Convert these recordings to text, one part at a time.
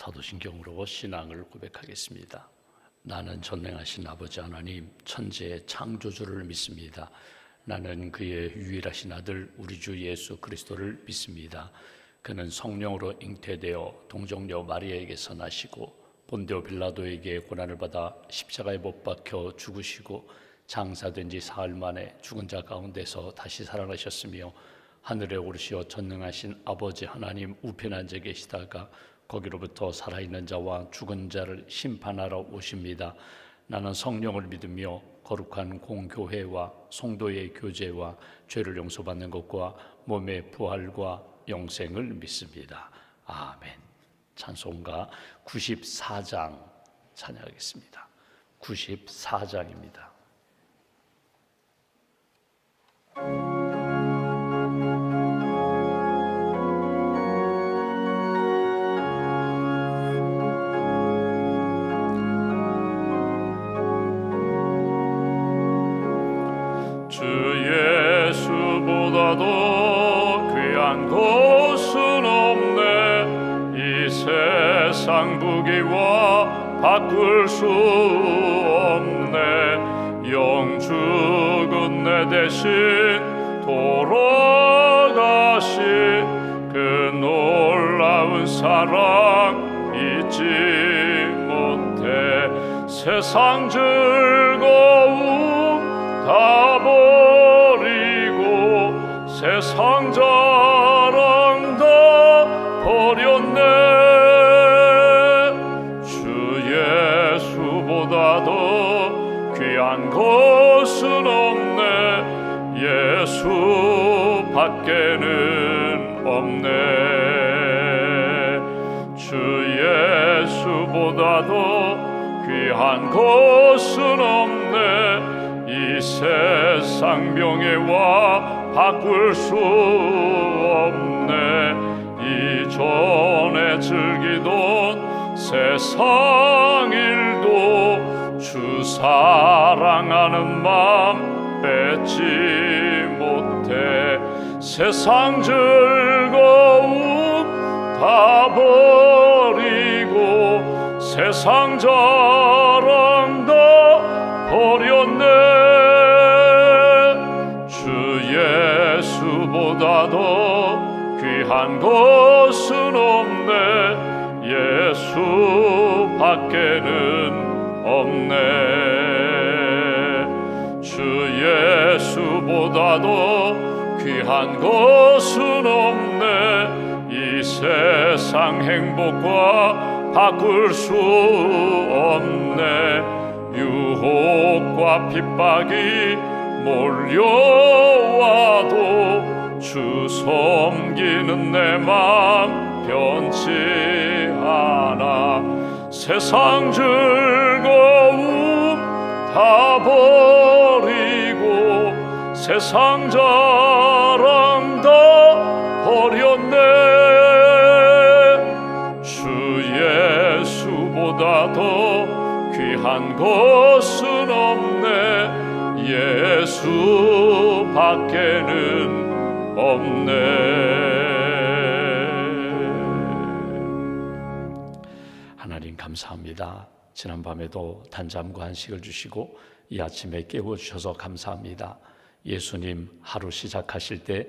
사도신경으로 신앙을 고백하겠습니다. 나는 전능하신 아버지 하나님 천지의 창조주를 믿습니다. 나는 그의 유일하신 아들 우리 주 예수 그리스도를 믿습니다. 그는 성령으로 잉태되어 동정녀 마리아에게서 나시고 본디오 빌라도에게 고난을 받아 십자가에 못 박혀 죽으시고 장사된 지 사흘 만에 죽은 자 가운데서 다시 살아나셨으며 하늘에 오르시어 전능하신 아버지 하나님 우편에 앉아 계시다가 거기로부터 살아있는 자와 죽은 자를 심판하러 오십니다. 나는 성령을 믿으며 거룩한 공교회와 성도의 교제와 죄를 용서받는 것과 몸의 부활과 영생을 믿습니다. 아멘. 찬송가 94장 찬양하겠습니다. 94장입니다. 주 예수보다도 귀한 곳은 없네. 이 세상 부귀와 바꿀 수 없네. 영죽은 내 대신 돌아가신 그 놀라운 사랑 잊지 못해. 세상 즐거움 다 버리고 세상 자랑 다 버렸네. 주 예수보다도 귀한 것은 없네. 예수 밖에는 없네. 주 예수보다도 귀한 것은 없네. 이 세상 명예와 바꿀 수 없네. 이전에 즐기던 세상 일도 주 사랑하는 마음 뺏지 못해. 세상 즐거움 다 버리고 세상 자랑 다 버렸네. 주 예수보다도 귀한 것은 없네. 예수 밖에는 없네. 주 예수보다도 귀한 것은 없네. 이 세상 행복과 바꿀 수 없네. 유혹과 핍박이 몰려와도 주 섬기는 내 맘 변치 않아. 세상 즐거움 다 버리고 세상 자랑 다 버렸네. 주 예수보다도 귀한 것은 없네. 예수 밖에는 없네. 하나님 감사합니다. 지난밤에도 단잠과 안식을 주시고 이 아침에 깨워주셔서 감사합니다. 예수님 하루 시작하실 때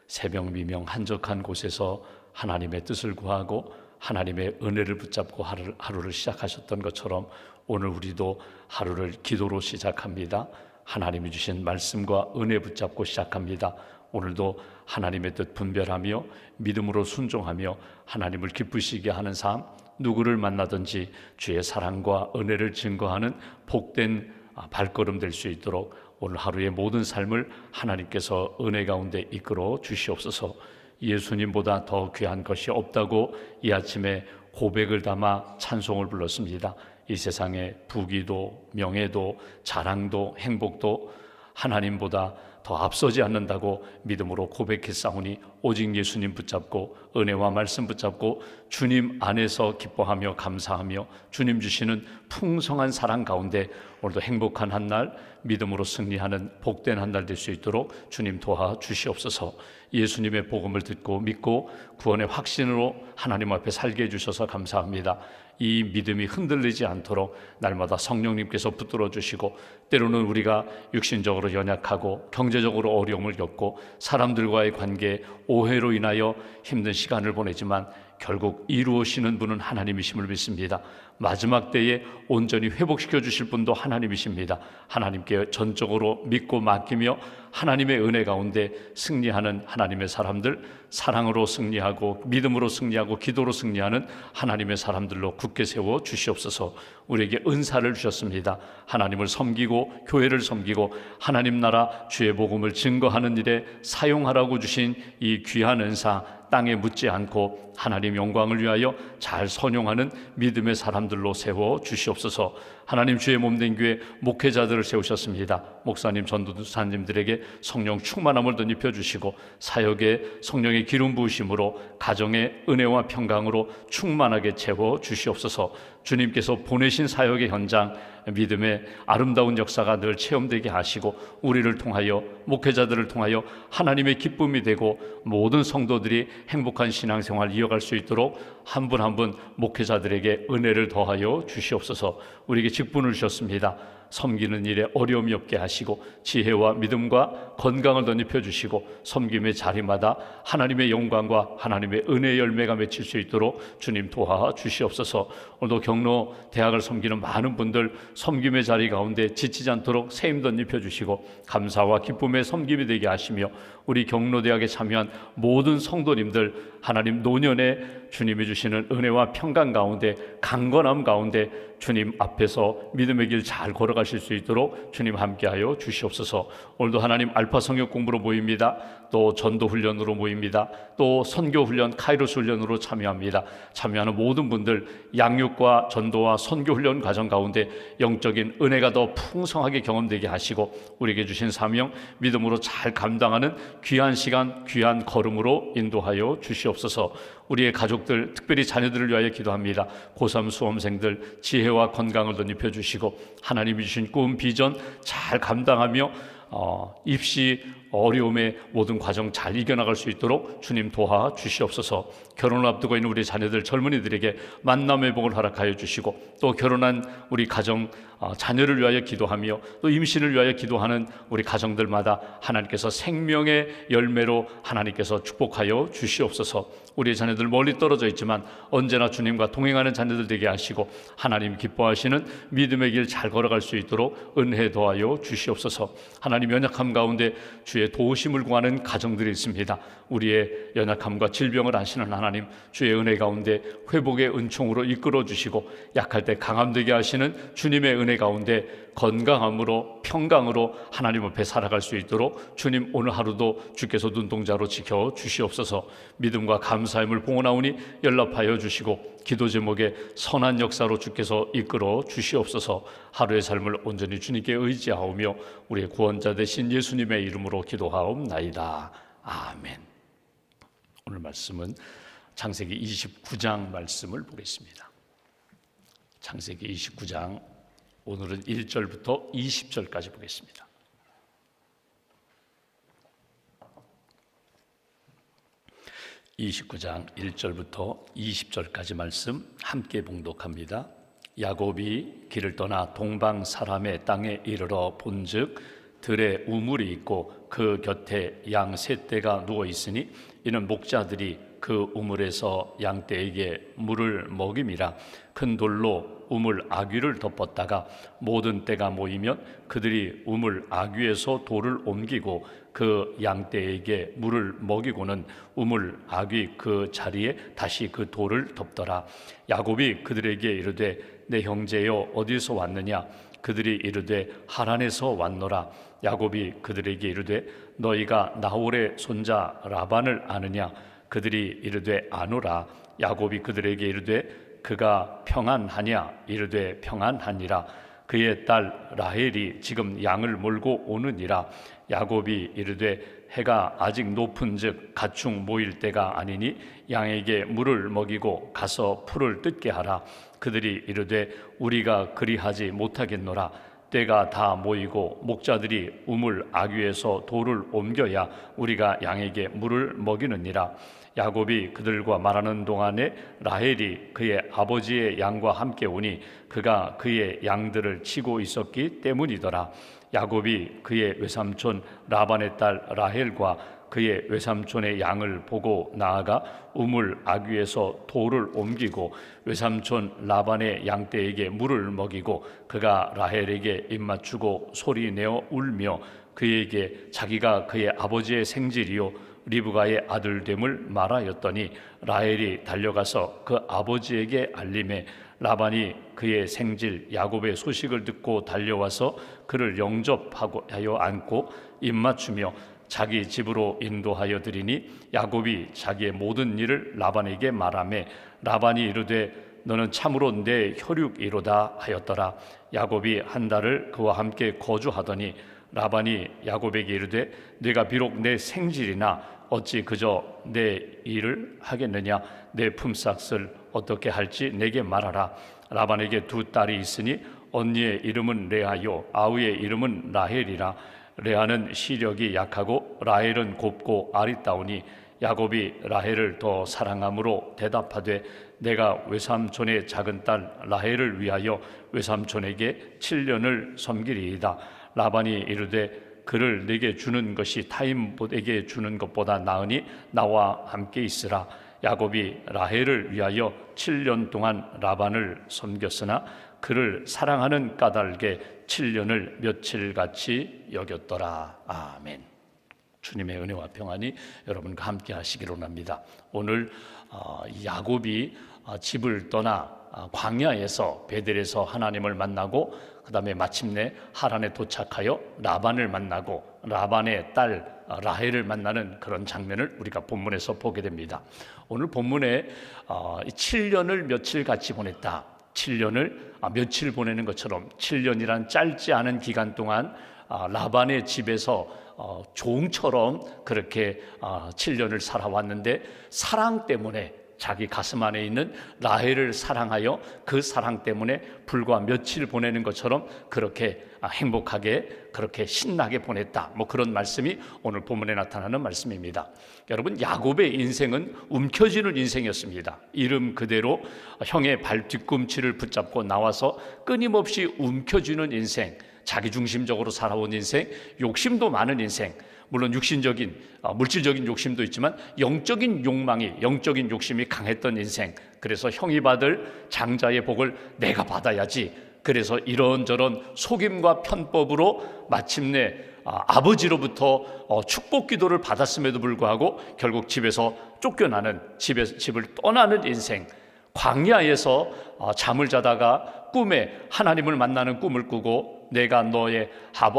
새벽 미명 한적한 곳에서 하나님의 뜻을 구하고 하나님의 은혜를 붙잡고 하루를 시작하셨던 것처럼 오늘 우리도 하루를 기도로 시작합니다. 하나님이 주신 말씀과 은혜 붙잡고 시작합니다. 오늘도 하나님의 뜻 분별하며 믿음으로 순종하며 하나님을 기쁘시게 하는 삶, 누구를 만나든지 주의 사랑과 은혜를 증거하는 복된 발걸음 될 수 있도록 오늘 하루의 모든 삶을 하나님께서 은혜 가운데 이끌어 주시옵소서. 예수님보다 더 귀한 것이 없다고 이 아침에 고백을 담아 찬송을 불렀습니다. 이 세상에 부귀도 명예도 자랑도 행복도 하나님보다 더 앞서지 않는다고 믿음으로 고백했사오니 오직 예수님 붙잡고 은혜와 말씀 붙잡고 주님 안에서 기뻐하며 감사하며 주님 주시는 풍성한 사랑 가운데 오늘도 행복한 한 날, 믿음으로 승리하는 복된 한 날 될 수 있도록 주님 도와 주시옵소서. 예수님의 복음을 듣고 믿고 구원의 확신으로 하나님 앞에 살게 해주셔서 감사합니다. 이 믿음이 흔들리지 않도록 날마다 성령님께서 붙들어 주시고, 때로는 우리가 육신적으로 연약하고 경제적으로 어려움을 겪고 사람들과의 관계에 오해로 인하여 힘든 시간을 보내지만 결국 이루어지는 분은 하나님이심을 믿습니다. 마지막 때에 온전히 회복시켜 주실 분도 하나님이십니다. 하나님께 전적으로 믿고 맡기며 하나님의 은혜 가운데 승리하는 하나님의 사람들, 사랑으로 승리하고 믿음으로 승리하고 기도로 승리하는 하나님의 사람들로 굳게 세워 주시옵소서. 우리에게 은사를 주셨습니다. 하나님을 섬기고 교회를 섬기고 하나님 나라 주의 복음을 증거하는 일에 사용하라고 주신 이 귀한 은사, 땅에 묻지 않고 하나님 영광을 위하여 잘 선용하는 믿음의 사람들로 세워 주시옵소서. 하나님 주의 몸된 교회 목회자들을 세우셨습니다. 목사님, 전도사님들에게 성령 충만함을 덧입혀 주시고 사역에 성령의 기름 부으심으로 가정의 은혜와 평강으로 충만하게 채워 주시옵소서. 주님께서 보내신 사역의 현장, 믿음의 아름다운 역사가 늘 체험되게 하시고 우리를 통하여, 목회자들을 통하여 하나님의 기쁨이 되고 모든 성도들이 행복한 신앙생활 이어갈 수 있도록 한 분 한 분 목회자들에게 은혜를 더하여 주시옵소서. 우리에게 직분을 주셨습니다. 섬기는 일에 어려움이 없게 하시고 지혜와 믿음과 건강을 덧입혀 주시고 섬김의 자리마다 하나님의 영광과 하나님의 은혜의 열매가 맺힐 수 있도록 주님 도와 주시옵소서. 오늘도 경로 대학을 섬기는 많은 분들 섬김의 자리 가운데 지치지 않도록 세임 덧입혀 주시고 감사와 기쁨의 섬김이 되게 하시며 우리 경로대학에 참여한 모든 성도님들 하나님 노년에 주님이 주시는 은혜와 평강 가운데 강건함 가운데 주님 앞에서 믿음의 길 잘 걸어가실 수 있도록 주님 함께하여 주시옵소서. 오늘도 하나님 알파 성역 공부로 모입니다. 또 전도 훈련으로 모입니다. 또 선교 훈련, 카이로스 훈련으로 참여합니다. 참여하는 모든 분들 양육과 전도와 선교 훈련 과정 가운데 영적인 은혜가 더 풍성하게 경험되게 하시고 우리에게 주신 사명 믿음으로 잘 감당하는 귀한 시간, 귀한 걸음으로 인도하여 주시옵소서. 우리의 가족들, 특별히 자녀들을 위하여 기도합니다. 고3 수험생들 지혜와 건강을 덧입혀 주시고 하나님이 주신 꿈, 비전 잘 감당하며 입시 어려움의 모든 과정 잘 이겨나갈 수 있도록 주님 도와 주시옵소서. 결혼을 앞두고 있는 우리 자녀들, 젊은이들에게 만남의 복을 허락하여 주시고 또 결혼한 우리 가정, 자녀를 위하여 기도하며 또 임신을 위하여 기도하는 우리 가정들마다 하나님께서 생명의 열매로 하나님께서 축복하여 주시옵소서. 우리 자녀들 멀리 떨어져 있지만 언제나 주님과 동행하는 자녀들 되게 하시고 하나님 기뻐하시는 믿음의 길 잘 걸어갈 수 있도록 은혜 더하여 주시옵소서. 하나님 연약함 가운데 주의 도우심을 구하는 가정들이 있습니다. 우리의 연약함과 질병을 아시는 하나님, 주의 은혜 가운데 회복의 은총으로 이끌어 주시고 약할 때 강함되게 하시는 주님의 은혜 가운데 건강함으로 평강으로 하나님 앞에 살아갈 수 있도록 주님 오늘 하루도 주께서 눈동자로 지켜 주시옵소서. 믿음과 감사함을 봉헌하오니 연락하여 주시고 기도 제목에 선한 역사로 주께서 이끌어 주시옵소서. 하루의 삶을 온전히 주님께 의지하오며 우리의 구원자 되신 예수님의 이름으로 기도하옵나이다. 아멘. 오늘 말씀은 창세기 29장 말씀을 보겠습니다. 창세기 29장 오늘은 1절부터 20절까지 보겠습니다. (29장) 1절부터 20절까지 말씀 함께 봉독합니다. 야곱이 길을 떠나 동방 사람의 땅에 이르러 본즉 들에 우물이 있고 그 곁에 양 세 떼가 누워 있으니 이는 목자들이 그 우물에서 양떼에게 물을 먹임이라. 큰 돌로 우물 아귀를 덮었다가 모든 떼가 모이면 그들이 우물 아귀에서 돌을 옮기고 그 양떼에게 물을 먹이고는 우물 아귀 그 자리에 다시 그 돌을 덮더라. 야곱이 그들에게 이르되 내 형제여 어디서 왔느냐? 그들이 이르되 하란에서 왔노라. 야곱이 그들에게 이르되 너희가 나홀의 손자 라반을 아느냐? 그들이 이르되 아노라. 야곱이 그들에게 이르되 그가 평안하냐? 이르되 평안하니라. 그의 딸 라헬이 지금 양을 몰고 오느니라. 야곱이 이르되 해가 아직 높은즉 가축 모일 때가 아니니 양에게 물을 먹이고 가서 풀을 뜯게 하라. 그들이 이르되 우리가 그리하지 못하겠노라. 떼가 다 모이고 목자들이 우물 아귀에서 돌을 옮겨야 우리가 양에게 물을 먹이느니라. 야곱이 그들과 말하는 동안에 라헬이 그의 아버지의 양과 함께 오니 그가 그의 양들을 치고 있었기 때문이더라. 야곱이 그의 외삼촌 라반의 딸 라헬과 그의 외삼촌의 양을 보고 나아가 우물 아귀에서 돌을 옮기고 외삼촌 라반의 양떼에게 물을 먹이고 그가 라헬에게 입맞추고 소리내어 울며 그에게 자기가 그의 아버지의 생질이요 리브가의 아들됨을 말하였더니 라헬이 달려가서 그 아버지에게 알림해 라반이 그의 생질 야곱의 소식을 듣고 달려와서 그를 영접하여 안고 입맞추며 자기 집으로 인도하여 드리니 야곱이 자기의 모든 일을 라반에게 말하매 라반이 이르되 너는 참으로 내 혈육이로다 하였더라. 야곱이 한 달을 그와 함께 거주하더니 라반이 야곱에게 이르되 네가 비록 내 생질이나 어찌 그저 내 일을 하겠느냐. 내 품삯을 어떻게 할지 내게 말하라. 라반에게 두 딸이 있으니 언니의 이름은 레아요 아우의 이름은 라헬이라. 레아는 시력이 약하고 라헬은 곱고 아리따우니 야곱이 라헬을 더 사랑함으로 대답하되 내가 외삼촌의 작은 딸 라헬을 위하여 외삼촌에게 7년을 섬기리이다. 라반이 이르되 그를 내게 주는 것이 타인에게 주는 것보다 나으니 나와 함께 있으라. 야곱이 라헬을 위하여 7년 동안 라반을 섬겼으나 그를 사랑하는 까닭에 7년을 며칠같이 여겼더라. 아멘. 주님의 은혜와 평안이 여러분과 함께 하시기를 원합니다. 오늘 야곱이 집을 떠나 광야에서 베델에서 하나님을 만나고 그 다음에 마침내 하란에 도착하여 라반을 만나고 라반의 딸 라헬을 만나는 그런 장면을 우리가 본문에서 보게 됩니다. 오늘 본문에 7년을 며칠 같이 보냈다. 7년을 며칠 보내는 것처럼 7년이란 짧지 않은 기간 동안 라반의 집에서 종처럼 그렇게 7년을 살아왔는데 사랑 때문에 자기 가슴 안에 있는 라헬을 사랑하여 그 사랑 때문에 불과 며칠 보내는 것처럼 그렇게 행복하게 그렇게 신나게 보냈다. 그런 말씀이 오늘 본문에 나타나는 말씀입니다. 여러분, 야곱의 인생은 움켜쥐는 인생이었습니다. 이름 그대로 형의 발 뒤꿈치를 붙잡고 나와서 끊임없이 움켜쥐는 인생, 자기중심적으로 살아온 인생, 욕심도 많은 인생, 물론 육신적인 물질적인 욕심도 있지만 영적인 욕심이 강했던 인생. 그래서 형이 받을 장자의 복을 내가 받아야지. 그래서 이런저런 속임과 편법으로 마침내 아버지로부터 축복 기도를 받았음에도 불구하고 결국 집에서 쫓겨나는, 집을 떠나는 인생. 광야에서 잠을 자다가 꿈에 하나님을 만나는 꿈을 꾸고 내가 너의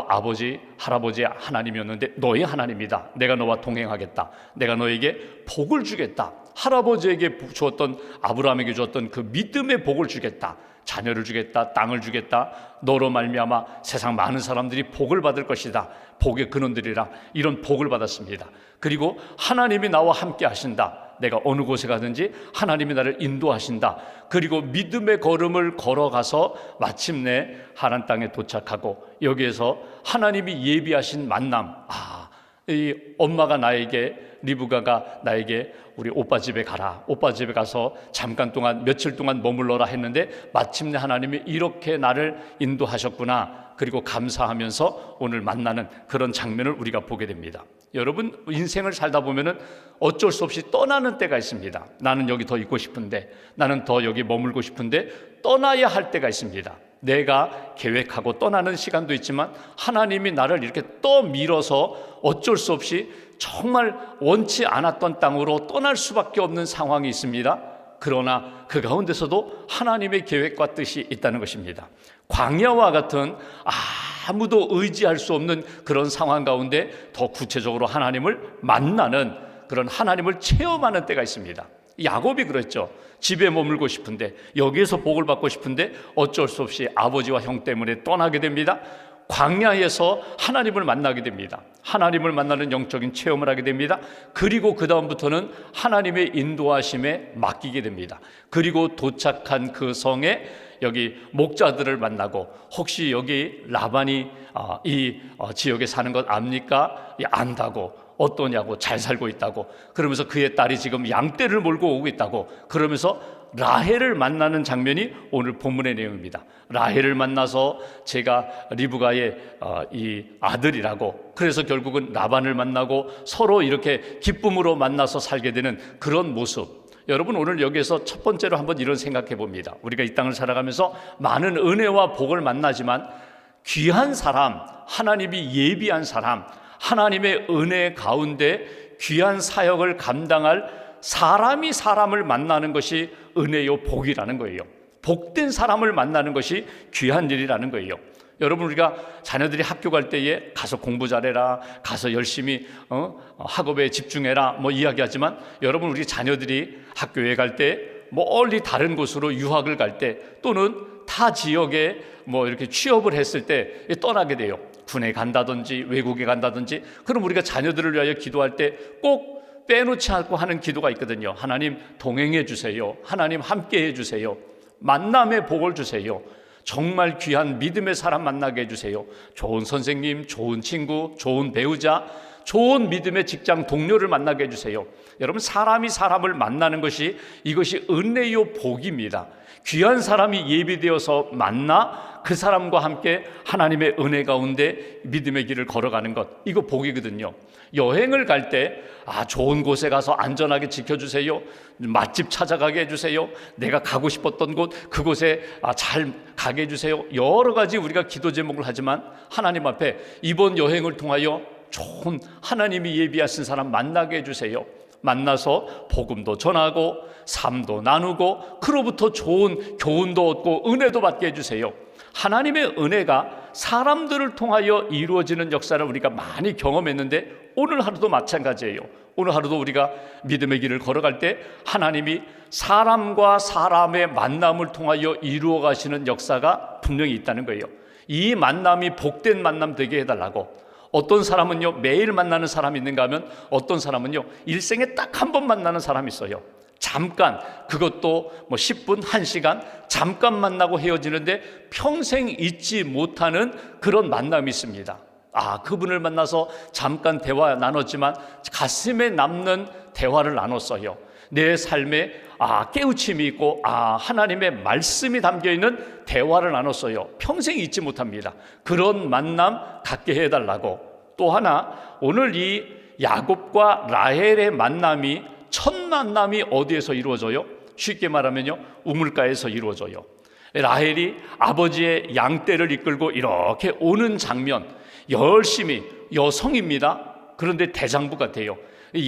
아버지, 할아버지의 하나님이었는데 너의 하나님이다. 내가 너와 동행하겠다. 내가 너에게 복을 주겠다. 할아버지에게 주었던, 아브라함에게 주었던 그 믿음의 복을 주겠다. 자녀를 주겠다. 땅을 주겠다. 너로 말미암아 세상 많은 사람들이 복을 받을 것이다. 복의 근원들이라. 이런 복을 받았습니다. 그리고 하나님이 나와 함께 하신다. 내가 어느 곳에 가든지 하나님이 나를 인도하신다. 그리고 믿음의 걸음을 걸어가서 마침내 하란 땅에 도착하고 여기에서 하나님이 예비하신 만남. 이 엄마가 리브가가 나에게 우리 오빠 집에 가라. 오빠 집에 가서 잠깐 동안 며칠 동안 머물러라 했는데 마침내 하나님이 이렇게 나를 인도하셨구나. 그리고 감사하면서 오늘 만나는 그런 장면을 우리가 보게 됩니다. 여러분, 인생을 살다 보면은 어쩔 수 없이 떠나는 때가 있습니다. 나는 여기 더 있고 싶은데, 나는 더 여기 머물고 싶은데 떠나야 할 때가 있습니다. 내가 계획하고 떠나는 시간도 있지만 하나님이 나를 이렇게 떠밀어서 어쩔 수 없이 정말 원치 않았던 땅으로 떠날 수밖에 없는 상황이 있습니다. 그러나 그 가운데서도 하나님의 계획과 뜻이 있다는 것입니다. 광야와 같은 아무도 의지할 수 없는 그런 상황 가운데 더 구체적으로 하나님을 만나는, 그런 하나님을 체험하는 때가 있습니다. 야곱이 그랬죠. 집에 머물고 싶은데, 여기에서 복을 받고 싶은데 어쩔 수 없이 아버지와 형 때문에 떠나게 됩니다. 광야에서 하나님을 만나게 됩니다. 하나님을 만나는 영적인 체험을 하게 됩니다. 그리고 그 다음부터는 하나님의 인도하심에 맡기게 됩니다. 그리고 도착한 그 성에 여기 목자들을 만나고, 혹시 여기 라반이 이 지역에 사는 것 압니까? 안다고. 어떠냐고, 잘 살고 있다고. 그러면서 그의 딸이 지금 양떼를 몰고 오고 있다고. 그러면서 라헬을 만나는 장면이 오늘 본문의 내용입니다. 라헬을 만나서 제가 리브가의 이 아들이라고, 그래서 결국은 라반을 만나고 서로 이렇게 기쁨으로 만나서 살게 되는 그런 모습. 여러분, 오늘 여기에서 첫 번째로 한번 이런 생각해 봅니다. 우리가 이 땅을 살아가면서 많은 은혜와 복을 만나지만 귀한 사람, 하나님이 예비한 사람, 하나님의 은혜 가운데 귀한 사역을 감당할 사람이 사람을 만나는 것이 은혜요 복이라는 거예요. 복된 사람을 만나는 것이 귀한 일이라는 거예요. 여러분, 우리가 자녀들이 학교 갈 때에 가서 공부 잘해라, 가서 열심히 학업에 집중해라 뭐 이야기하지만, 여러분, 우리 자녀들이 학교에 갈 때, 멀리 다른 곳으로 유학을 갈 때, 또는 타 지역에 뭐 이렇게 취업을 했을 때 떠나게 돼요. 군에 간다든지 외국에 간다든지. 그럼 우리가 자녀들을 위하여 기도할 때 꼭 빼놓지 않고 하는 기도가 있거든요. 하나님 동행해 주세요. 하나님 함께 해 주세요. 만남의 복을 주세요. 정말 귀한 믿음의 사람 만나게 해주세요. 좋은 선생님, 좋은 친구, 좋은 배우자, 좋은 믿음의 직장 동료를 만나게 해주세요. 여러분, 사람이 사람을 만나는 것이, 이것이 은혜요 복입니다. 귀한 사람이 예비되어서 만나 그 사람과 함께 하나님의 은혜 가운데 믿음의 길을 걸어가는 것, 이거 복이거든요. 여행을 갈 때 좋은 곳에 가서 안전하게 지켜주세요. 맛집 찾아가게 해주세요. 내가 가고 싶었던 곳, 그곳에 잘 가게 해주세요. 여러 가지 우리가 기도 제목을 하지만 하나님 앞에 이번 여행을 통하여 좋은 하나님이 예비하신 사람 만나게 해주세요. 만나서 복음도 전하고 삶도 나누고 그로부터 좋은 교훈도 얻고 은혜도 받게 해주세요. 하나님의 은혜가 사람들을 통하여 이루어지는 역사를 우리가 많이 경험했는데, 오늘 하루도 마찬가지예요. 오늘 하루도 우리가 믿음의 길을 걸어갈 때 하나님이 사람과 사람의 만남을 통하여 이루어 가시는 역사가 분명히 있다는 거예요. 이 만남이 복된 만남 되게 해달라고. 어떤 사람은요, 매일 만나는 사람이 있는가 하면, 어떤 사람은요, 일생에 딱 한 번 만나는 사람이 있어요. 잠깐, 그것도 뭐 10분, 1시간 잠깐 만나고 헤어지는데 평생 잊지 못하는 그런 만남이 있습니다. 그분을 만나서 잠깐 대화 나눴지만 가슴에 남는 대화를 나눴어요. 내 삶에 깨우침이 있고 하나님의 말씀이 담겨있는 대화를 나눴어요. 평생 잊지 못합니다. 그런 만남 갖게 해달라고. 또 하나, 오늘 이 야곱과 라헬의 만남이, 첫 만남이 어디에서 이루어져요? 쉽게 말하면요, 우물가에서 이루어져요. 라헬이 아버지의 양떼를 이끌고 이렇게 오는 장면, 열심히, 여성입니다. 그런데 대장부 같아요.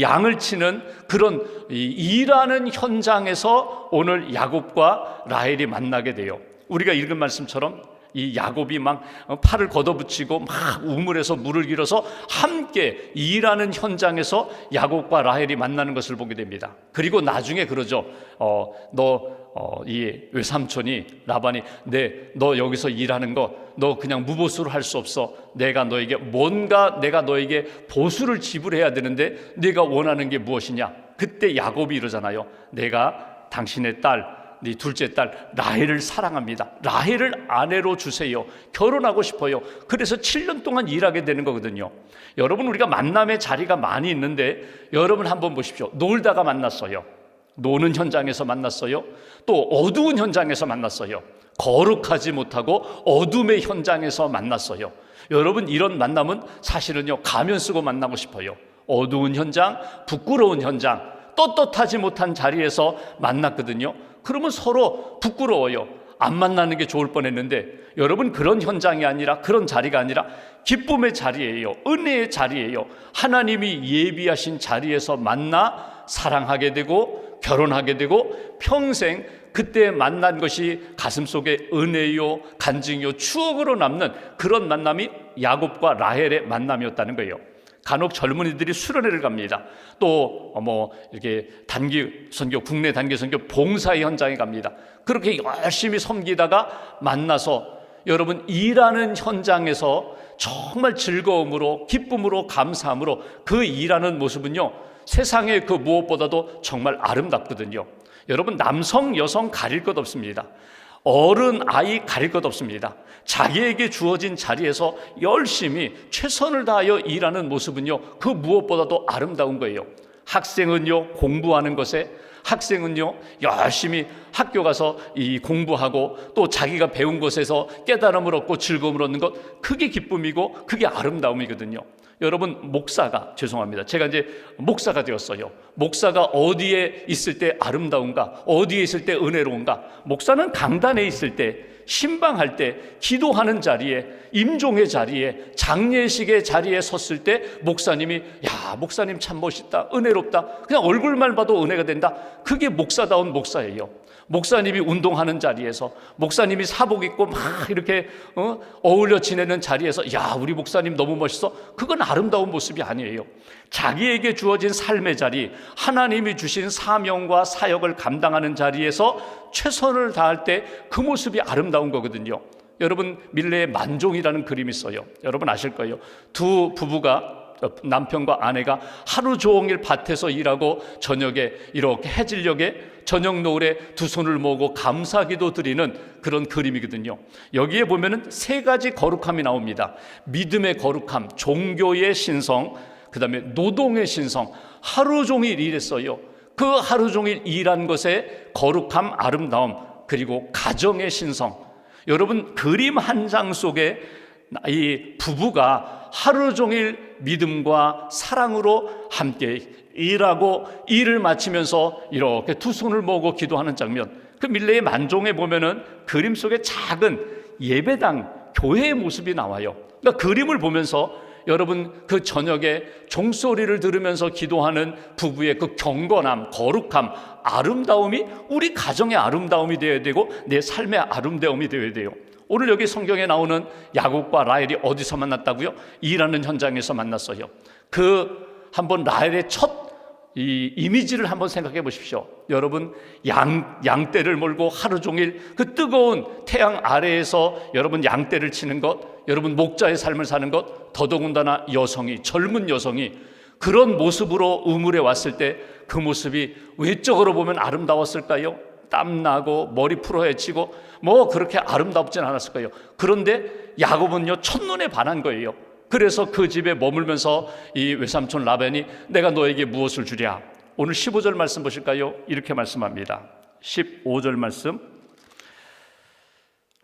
양을 치는 그런 일하는 현장에서 오늘 야곱과 라헬이 만나게 돼요. 우리가 읽은 말씀처럼 이 야곱이 막 팔을 걷어붙이고 막 우물에서 물을 길어서 함께 일하는 현장에서 야곱과 라헬이 만나는 것을 보게 됩니다. 그리고 나중에 그러죠. 이 외삼촌이, 라반이, 너 여기서 일하는 거 너 그냥 무보수로 할 수 없어. 내가 너에게 보수를 지불해야 되는데 네가 원하는 게 무엇이냐? 그때 야곱이 이러잖아요. 내가 당신의 딸, 네 둘째 딸 라헬을 사랑합니다. 라헬을 아내로 주세요. 결혼하고 싶어요. 그래서 7년 동안 일하게 되는 거거든요. 여러분, 우리가 만남의 자리가 많이 있는데, 여러분 한번 보십시오. 놀다가 만났어요. 노는 현장에서 만났어요. 또 어두운 현장에서 만났어요. 거룩하지 못하고 어둠의 현장에서 만났어요. 여러분, 이런 만남은 사실은요, 가면 쓰고 만나고 싶어요. 어두운 현장, 부끄러운 현장, 떳떳하지 못한 자리에서 만났거든요. 그러면 서로 부끄러워요. 안 만나는 게 좋을 뻔했는데, 여러분, 그런 현장이 아니라, 그런 자리가 아니라 기쁨의 자리예요. 은혜의 자리예요. 하나님이 예비하신 자리에서 만나 사랑하게 되고 결혼하게 되고 평생 그때 만난 것이 가슴속에 은혜요, 간증이요, 추억으로 남는 그런 만남이 야곱과 라헬의 만남이었다는 거예요. 간혹 젊은이들이 수련회를 갑니다. 또 이렇게 단기 선교, 국내 단기 선교 봉사 현장에 갑니다. 그렇게 열심히 섬기다가 만나서 여러분, 일하는 현장에서 정말 즐거움으로, 기쁨으로, 감사함으로 그 일하는 모습은요, 세상의 그 무엇보다도 정말 아름답거든요. 여러분, 남성, 여성 가릴 것 없습니다. 어른, 아이 가릴 것 없습니다. 자기에게 주어진 자리에서 열심히 최선을 다하여 일하는 모습은요, 그 무엇보다도 아름다운 거예요. 학생은요, 공부하는 것에, 학생은요, 열심히 학교 가서 이 공부하고 또 자기가 배운 것에서 깨달음을 얻고 즐거움을 얻는 것, 그게 기쁨이고 그게 아름다움이거든요. 여러분, 목사가, 죄송합니다, 제가 이제 목사가 되었어요. 목사가 어디에 있을 때 아름다운가, 어디에 있을 때 은혜로운가? 목사는 강단에 있을 때, 신방할 때, 기도하는 자리에, 임종의 자리에, 장례식의 자리에 섰을 때 목사님이, 야, 목사님 참 멋있다, 은혜롭다, 그냥 얼굴만 봐도 은혜가 된다. 그게 목사다운 목사예요. 목사님이 운동하는 자리에서, 목사님이 사복 입고 막 이렇게 어울려 지내는 자리에서, 야, 우리 목사님 너무 멋있어. 그건 아름다운 모습이 아니에요. 자기에게 주어진 삶의 자리, 하나님이 주신 사명과 사역을 감당하는 자리에서 최선을 다할 때 그 모습이 아름다운 거거든요. 여러분, 밀레의 만종이라는 그림이 있어요. 여러분 아실 거예요. 두 부부가, 남편과 아내가 하루 종일 밭에서 일하고 저녁에 이렇게 해질녘에 저녁 노을에 두 손을 모으고 감사기도 드리는 그런 그림이거든요. 여기에 보면은 세 가지 거룩함이 나옵니다. 믿음의 거룩함, 종교의 신성, 그 다음에 노동의 신성. 하루 종일 일했어요. 그 하루 종일 일한 것의 거룩함, 아름다움, 그리고 가정의 신성. 여러분, 그림 한 장 속에 이 부부가 하루 종일 믿음과 사랑으로 함께 일하고 일을 마치면서 이렇게 두 손을 모으고 기도하는 장면, 그 밀레의 만종에 보면은 그림 속에 작은 예배당, 교회의 모습이 나와요. 그러니까 그림을 보면서 여러분, 그 저녁에 종소리를 들으면서 기도하는 부부의 그 경건함, 거룩함, 아름다움이 우리 가정의 아름다움이 되어야 되고 내 삶의 아름다움이 되어야 돼요. 오늘 여기 성경에 나오는 야곱과 라헬이 어디서 만났다고요? 일하는 현장에서 만났어요. 그 한번 라헬의 첫 이 이미지를 한번 생각해 보십시오. 여러분, 양떼를 몰고 하루 종일 그 뜨거운 태양 아래에서 여러분 양떼를 치는 것, 여러분 목자의 삶을 사는 것, 더더군다나 여성이, 젊은 여성이 그런 모습으로 우물에 왔을 때 그 모습이 외적으로 보면 아름다웠을까요? 땀나고 머리 풀어헤치고 뭐 그렇게 아름답진 않았을까요? 그런데 야곱은요, 첫눈에 반한 거예요. 그래서 그 집에 머물면서 이 외삼촌 라반이 내가 너에게 무엇을 주랴? 오늘 15절 말씀 보실까요? 이렇게 말씀합니다. 15절 말씀.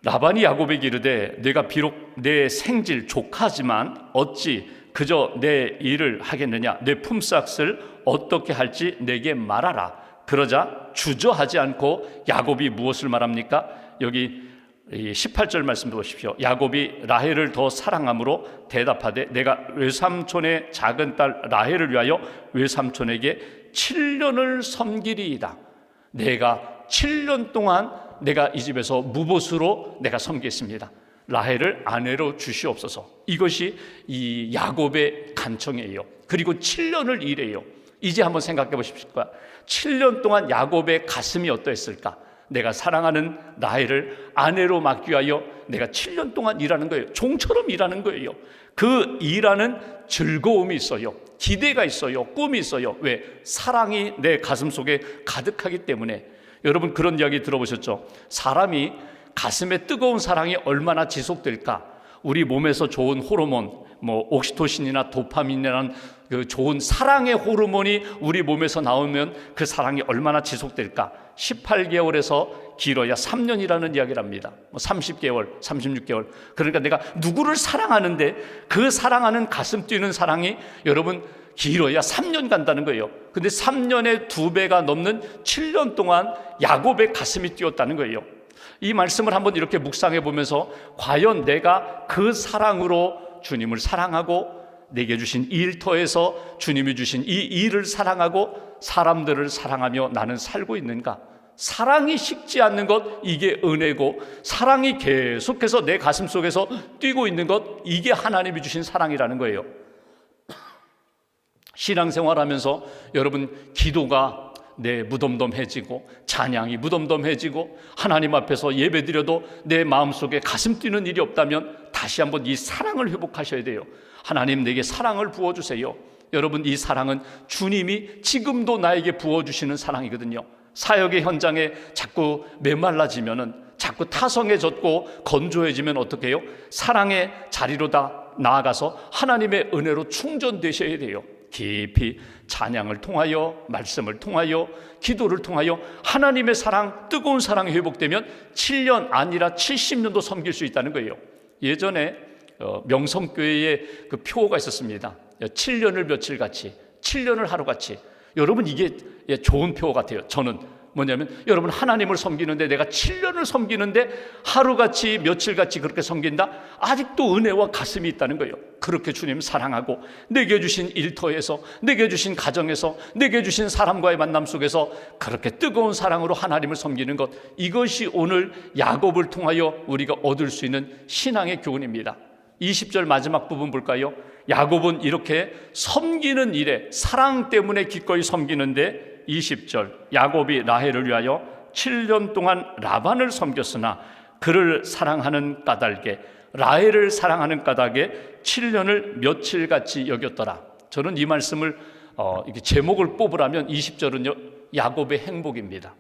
라반이 야곱에게 이르되 내가 비록 내 생질 조카지만 어찌 그저 내 일을 하겠느냐? 내 품삯을 어떻게 할지 내게 말하라. 그러자 주저하지 않고 야곱이 무엇을 말합니까? 여기 18절 말씀 보십시오. 야곱이 라헬을 더 사랑함으로 대답하되 내가 외삼촌의 작은 딸 라헬을 위하여 외삼촌에게 7년을 섬기리이다. 내가 7년 동안 내가 이 집에서 무보수로 내가 섬기겠습니다. 라헬을 아내로 주시옵소서. 이것이 이 야곱의 간청이에요. 그리고 7년을 일해요. 이제 한번 생각해 보십시오. 7년 동안 야곱의 가슴이 어떠했을까? 내가 사랑하는 라헬을 아내로 맡기 위하여 내가 7년 동안 일하는 거예요. 종처럼 일하는 거예요. 그 일하는 즐거움이 있어요. 기대가 있어요. 꿈이 있어요. 왜? 사랑이 내 가슴 속에 가득하기 때문에. 여러분, 그런 이야기 들어보셨죠? 사람이 가슴에 뜨거운 사랑이 얼마나 지속될까? 우리 몸에서 좋은 호르몬, 뭐 옥시토신이나 도파민이라는 그 좋은 사랑의 호르몬이 우리 몸에서 나오면 그 사랑이 얼마나 지속될까? 18개월에서 길어야 3년이라는 이야기를 합니다. 30개월, 36개월. 그러니까 내가 누구를 사랑하는데 그 사랑하는 가슴 뛰는 사랑이 여러분 길어야 3년 간다는 거예요. 근데 3년의 2배가 넘는 7년 동안 야곱의 가슴이 뛰었다는 거예요. 이 말씀을 한번 이렇게 묵상해 보면서 과연 내가 그 사랑으로 주님을 사랑하고 내게 주신 일터에서 주님이 주신 이 일을 사랑하고 사람들을 사랑하며 나는 살고 있는가? 사랑이 식지 않는 것, 이게 은혜고, 사랑이 계속해서 내 가슴 속에서 뛰고 있는 것, 이게 하나님이 주신 사랑이라는 거예요. 신앙생활하면서 여러분, 기도가 내 무덤덤해지고 찬양이 무덤덤해지고 하나님 앞에서 예배드려도 내 마음속에 가슴 뛰는 일이 없다면 다시 한번 이 사랑을 회복하셔야 돼요. 하나님 내게 사랑을 부어주세요. 여러분, 이 사랑은 주님이 지금도 나에게 부어주시는 사랑이거든요. 사역의 현장에 자꾸 메말라지면은, 자꾸 타성해졌고 건조해지면 어떻게 해요? 사랑의 자리로 다 나아가서 하나님의 은혜로 충전되셔야 돼요. 깊이 찬양을 통하여, 말씀을 통하여, 기도를 통하여 하나님의 사랑, 뜨거운 사랑이 회복되면 7년 아니라 70년도 섬길 수 있다는 거예요. 예전에 명성교회에 그 표어가 있었습니다. 7년을 며칠같이, 7년을 하루같이. 여러분, 이게 좋은 표어 같아요. 저는 뭐냐면, 여러분, 하나님을 섬기는데, 내가 7년을 섬기는데 하루같이 며칠같이 그렇게 섬긴다? 아직도 은혜와 가슴이 있다는 거예요. 그렇게 주님 사랑하고 내게 주신 일터에서, 내게 주신 가정에서, 내게 주신 사람과의 만남 속에서 그렇게 뜨거운 사랑으로 하나님을 섬기는 것, 이것이 오늘 야곱을 통하여 우리가 얻을 수 있는 신앙의 교훈입니다. 20절 마지막 부분 볼까요? 야곱은 이렇게 섬기는 일에 사랑 때문에 기꺼이 섬기는데, 20절, 야곱이 라헬을 위하여 7년 동안 라반을 섬겼으나 그를 사랑하는 까닭에, 라헬을 사랑하는 까닭에 7년을 며칠같이 여겼더라. 저는 이 말씀을 이렇게 제목을 뽑으라면 20절은요, 야곱의 행복입니다.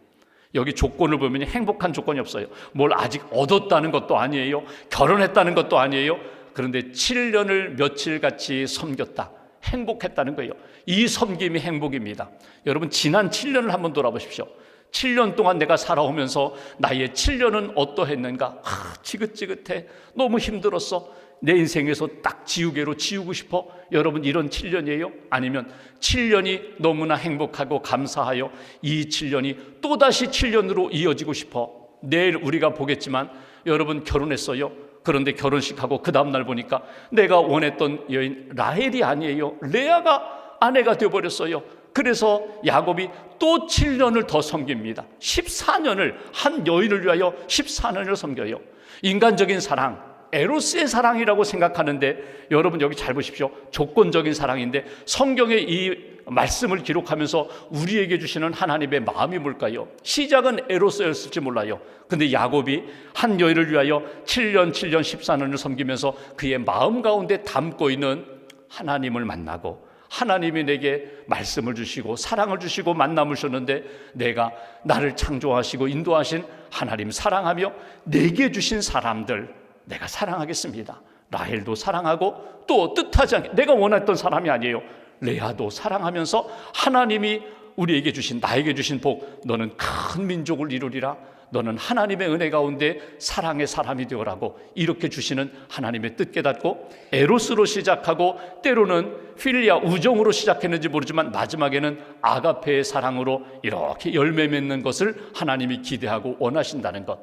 여기 조건을 보면 행복한 조건이 없어요. 뭘 아직 얻었다는 것도 아니에요, 결혼했다는 것도 아니에요. 그런데 7년을 며칠같이 섬겼다, 행복했다는 거예요. 이 섬김이 행복입니다. 여러분, 지난 7년을 한번 돌아보십시오. 7년 동안 내가 살아오면서 나의 7년은 어떠했는가? 지긋지긋해, 너무 힘들었어, 내 인생에서 딱 지우개로 지우고 싶어. 여러분, 이런 7년이에요? 아니면 7년이 너무나 행복하고 감사하여 이 7년이 또다시 7년으로 이어지고 싶어. 내일 우리가 보겠지만 여러분, 결혼했어요. 그런데 결혼식하고 그 다음날 보니까 내가 원했던 여인 라헬이 아니에요, 레아가 아내가 되어버렸어요. 그래서 야곱이 또 7년을 더 섬깁니다. 14년을, 한 여인을 위하여 14년을 섬겨요. 인간적인 사랑, 에로스의 사랑이라고 생각하는데, 여러분 여기 잘 보십시오. 조건적인 사랑인데 성경의 이 말씀을 기록하면서 우리에게 주시는 하나님의 마음이 뭘까요? 시작은 에로스였을지 몰라요. 근데 야곱이 한 여인을 위하여 7년 14년을 섬기면서 그의 마음 가운데 담고 있는 하나님을 만나고, 하나님이 내게 말씀을 주시고 사랑을 주시고 만남을 주셨는데, 내가 나를 창조하시고 인도하신 하나님 사랑하며 내게 주신 사람들 내가 사랑하겠습니다. 라헬도 사랑하고, 또 뜻하지 않게, 내가 원했던 사람이 아니에요, 레아도 사랑하면서 하나님이 우리에게 주신, 나에게 주신 복, 너는 큰 민족을 이루리라, 너는 하나님의 은혜 가운데 사랑의 사람이 되어라고 이렇게 주시는 하나님의 뜻 깨닫고, 에로스로 시작하고 때로는 필리아 우정으로 시작했는지 모르지만 마지막에는 아가페의 사랑으로 이렇게 열매 맺는 것을 하나님이 기대하고 원하신다는 것.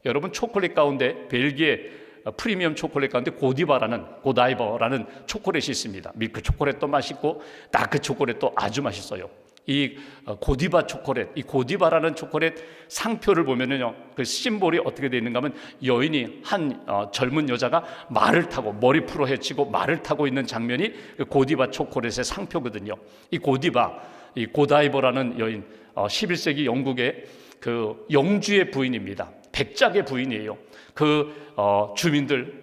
여러분, 초콜릿 가운데 벨기에 프리미엄 초콜릿 가운데 고다이버라는 초콜릿이 있습니다. 밀크 초콜릿도 맛있고 다크 초콜릿도 아주 맛있어요. 이 고디바 초콜릿, 이 고디바라는 초콜릿 상표를 보면은요, 그 심볼이 어떻게 되어 있는가 하면, 여인이 한 젊은 여자가 말을 타고, 머리 풀어 헤치고 말을 타고 있는 장면이 그 고디바 초콜릿의 상표거든요. 이 고다이버라는 여인, 11세기 영국의 그 영주의 부인입니다. 백작의 부인이에요. 주민들,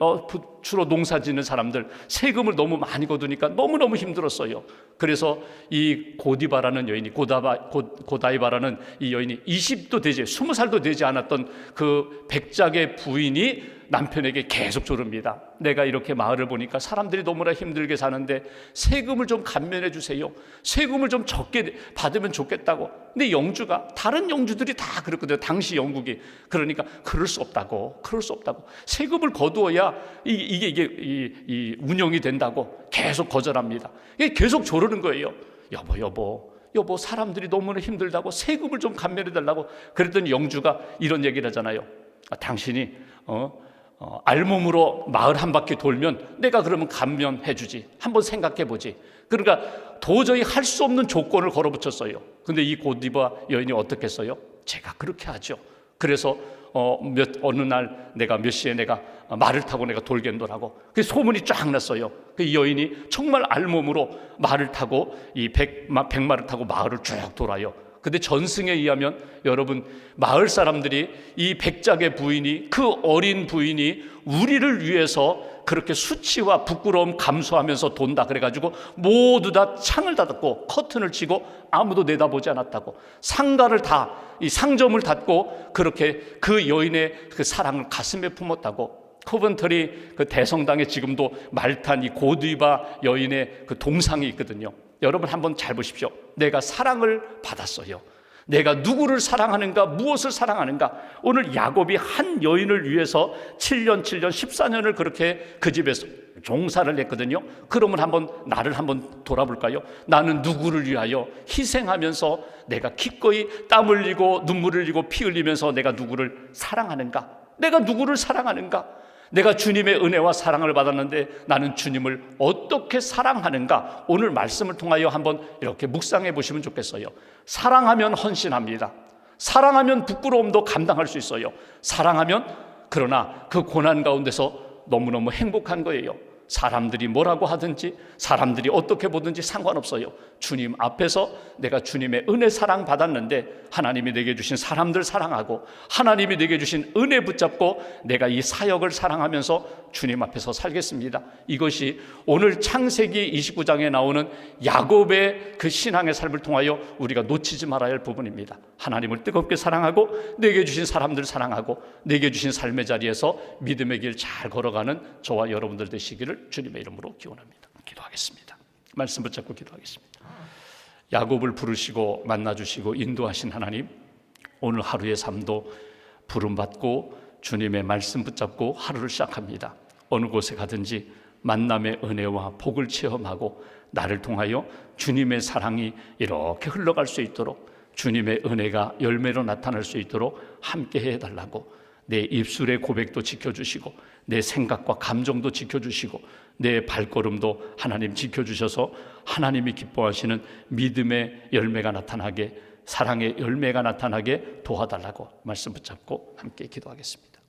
주로 농사 짓는 사람들 세금을 너무 많이 거두니까 너무너무 힘들었어요. 그래서 이 고디바라는 여인이, 고다이바라는 이 여인이 20도 되지, 20살도 되지 않았던 그 백작의 부인이 남편에게 계속 조릅니다. 내가 이렇게 마을을 보니까 사람들이 너무나 힘들게 사는데 세금을 좀 감면해 주세요. 세금을 좀 적게 받으면 좋겠다고. 근데 영주가, 다른 영주들이 다 그랬거든요, 당시 영국이. 그러니까 그럴 수 없다고. 세금을 거두어야 이게 운영이 된다고 계속 거절합니다. 계속 조르는 거예요. 여보, 사람들이 너무나 힘들다고 세금을 좀 감면해 달라고. 그랬더니 영주가 이런 얘기를 하잖아요. 당신이 알몸으로 마을 한 바퀴 돌면 내가 그러면 감면해 주지. 한번 생각해 보지. 그러니까 도저히 할 수 없는 조건을 걸어붙였어요. 근데 이 고디바 여인이 어떻게 했어요? 제가 그렇게 하죠. 그래서 어느 날 내가 몇 시에 내가 말을 타고 내가 돌겠노라고 그 소문이 쫙 났어요. 그 여인이 정말 알몸으로 말을 타고 이 백마를 타고 마을을 쭉 돌아요. 근데 전승에 의하면 여러분, 마을 사람들이 이 백작의 부인이, 그 어린 부인이 우리를 위해서 그렇게 수치와 부끄러움 감수하면서 돈다 그래가지고 모두 다 창을 닫았고 커튼을 치고 아무도 내다보지 않았다고, 상가를 다, 이 상점을 닫고 그렇게 그 여인의 그 사랑을 가슴에 품었다고. 코벤트리 그 대성당에 지금도 말탄 이 고디바 여인의 그 동상이 있거든요. 여러분 한번 잘 보십시오. 내가 사랑을 받았어요. 내가 누구를 사랑하는가, 무엇을 사랑하는가. 오늘 야곱이 한 여인을 위해서 7년 14년을 그렇게 그 집에서 종사를 했거든요. 그러면 나를 한번 돌아볼까요? 나는 누구를 위하여 희생하면서 내가 기꺼이 땀 흘리고 눈물 흘리고 피 흘리면서 내가 누구를 사랑하는가? 내가 누구를 사랑하는가? 내가 주님의 은혜와 사랑을 받았는데 나는 주님을 어떻게 사랑하는가? 오늘 말씀을 통하여 한번 이렇게 묵상해 보시면 좋겠어요. 사랑하면 헌신합니다. 사랑하면 부끄러움도 감당할 수 있어요. 사랑하면, 그러나 그 고난 가운데서 너무너무 행복한 거예요. 사람들이 뭐라고 하든지, 사람들이 어떻게 보든지 상관없어요. 주님 앞에서 내가 주님의 은혜 사랑 받았는데 하나님이 내게 주신 사람들 사랑하고 하나님이 내게 주신 은혜 붙잡고 내가 이 사역을 사랑하면서 주님 앞에서 살겠습니다. 이것이 오늘 창세기 29장에 나오는 야곱의 그 신앙의 삶을 통하여 우리가 놓치지 말아야 할 부분입니다. 하나님을 뜨겁게 사랑하고 내게 주신 사람들 사랑하고 내게 주신 삶의 자리에서 믿음의 길 잘 걸어가는 저와 여러분들 되시기를 주님의 이름으로 기원합니다. 기도하겠습니다. 말씀 붙잡고 기도하겠습니다. 야곱을 부르시고 만나주시고 인도하신 하나님, 오늘 하루의 삶도 부름받고 주님의 말씀 붙잡고 하루를 시작합니다. 어느 곳에 가든지 만남의 은혜와 복을 체험하고 나를 통하여 주님의 사랑이 이렇게 흘러갈 수 있도록, 주님의 은혜가 열매로 나타날 수 있도록 함께 해달라고, 내 입술의 고백도 지켜주시고 내 생각과 감정도 지켜주시고 내 발걸음도 하나님 지켜주셔서 하나님이 기뻐하시는 믿음의 열매가 나타나게, 사랑의 열매가 나타나게 도와달라고 말씀 붙잡고 함께 기도하겠습니다.